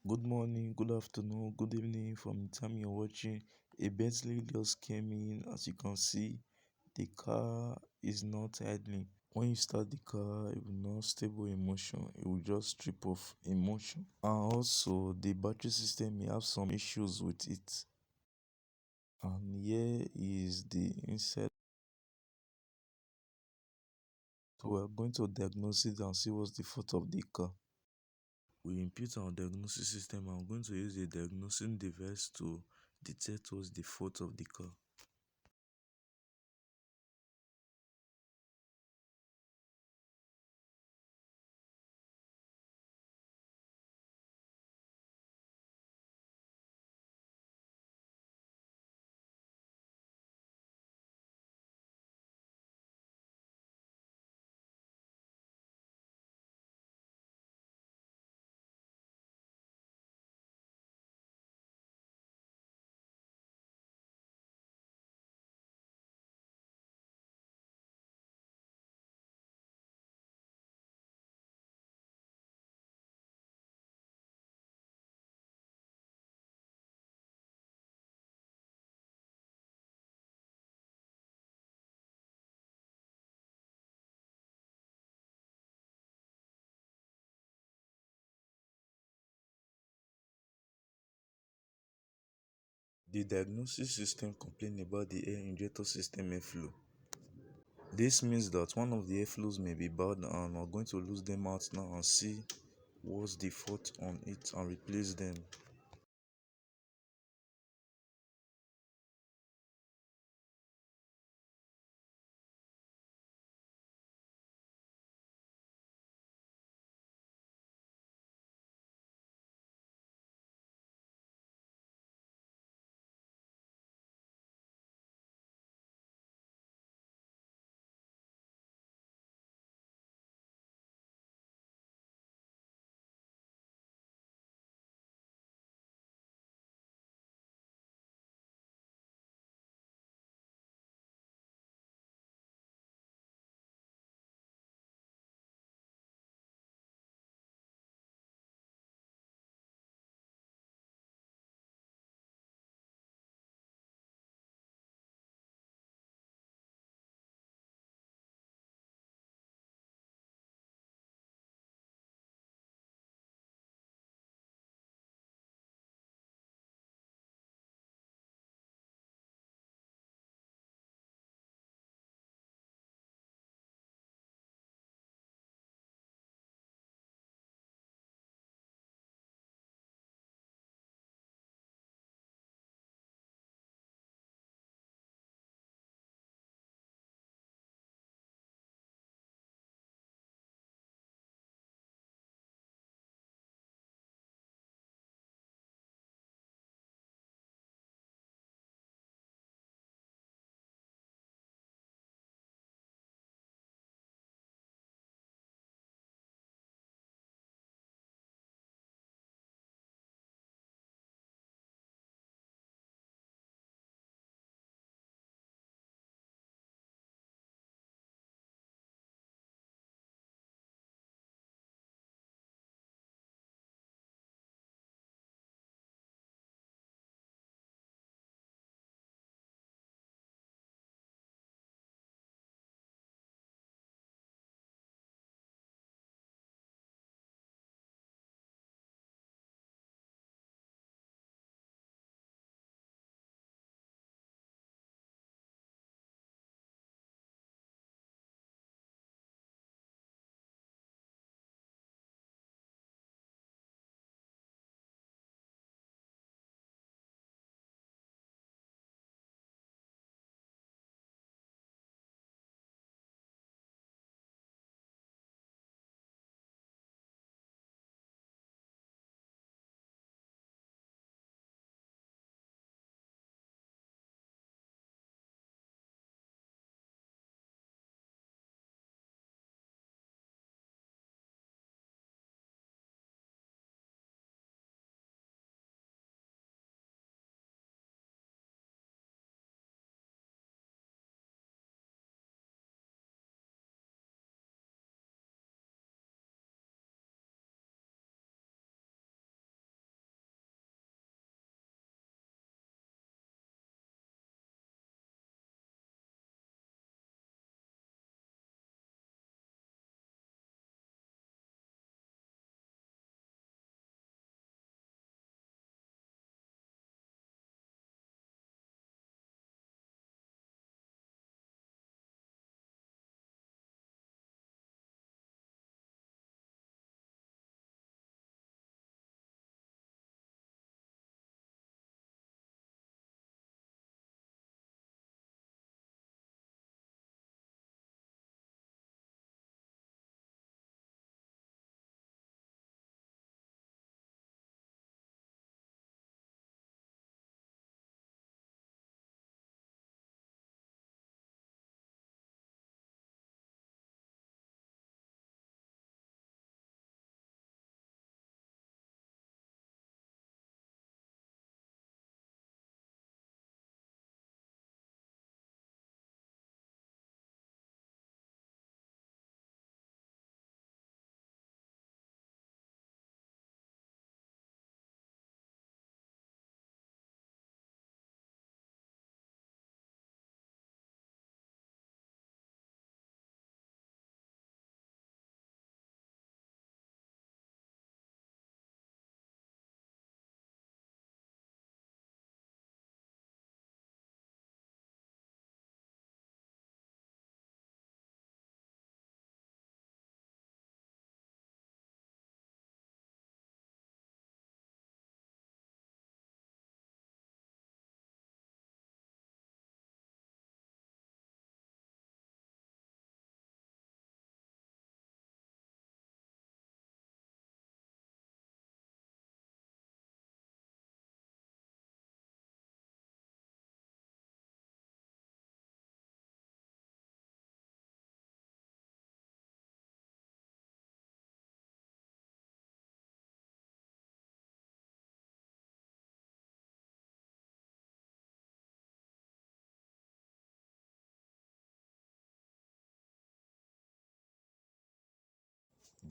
Good morning, good afternoon, good evening from the time you're watching. A Bentley just came in. As you can see, the car is not idling. When you start the car, it will not stable in motion. It will just strip off in motion. And also, the battery system may have some issues with it. And here is the inside. So we're going to diagnose it and see what's the fault of the car. We input our diagnosis system. I'm going to use a diagnosing device to detect what's the fault of the car. The diagnosis system complained about the air injector system airflow. This means that one of the airflows may be bad, and we're going to lose them out now and see what's the fault on it and replace them.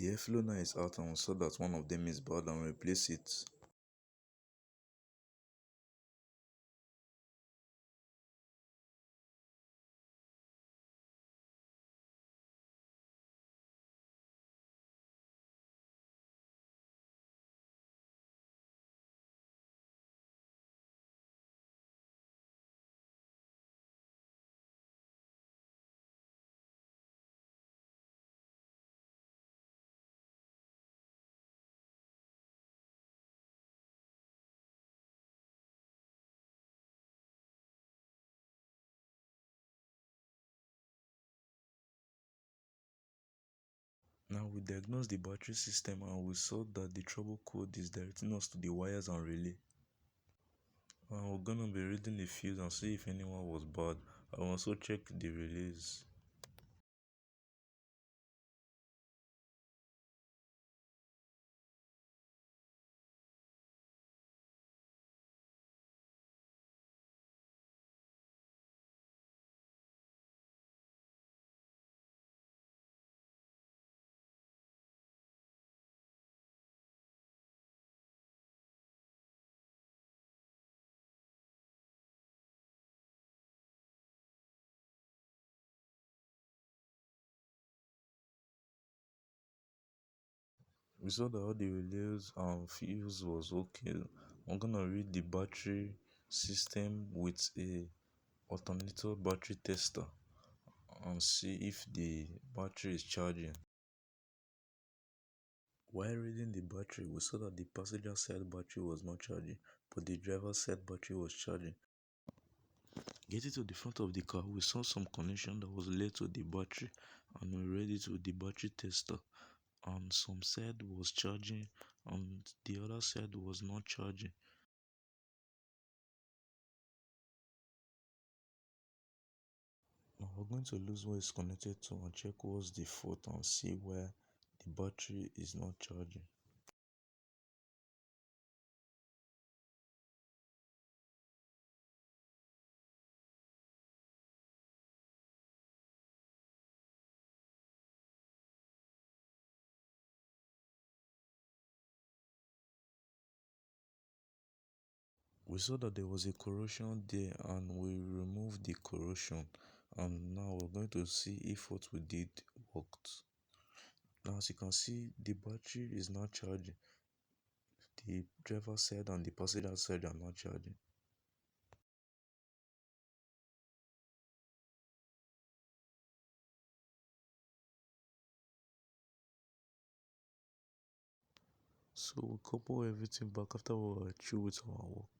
The airflow now is out and we saw that one of them is bad and replace it. Now we diagnosed the battery system and we saw that the trouble code is directing us to the wires and relay. And we're gonna be reading the fuse and see if anyone was bad. I will also check the relays. We saw that all the relays and fuse was okay. I'm gonna read the battery system with a alternator battery tester and see if the battery is charging. While reading the battery, we saw that the passenger side battery was not charging, but the driver side battery was charging. Getting to the front of the car, we saw some connection that was laid to the battery and we read it with the battery tester. And some side was charging and the other side was not charging. Now we're going to lose where it's connected to and check what's the fault and see where the battery is not charging. We saw that there was a corrosion there and we removed the corrosion, and now we're going to see if what we did worked. Now as you can see, the battery is not charging. The driver side and the passenger side are not charging. So we couple everything back after we were through with our work.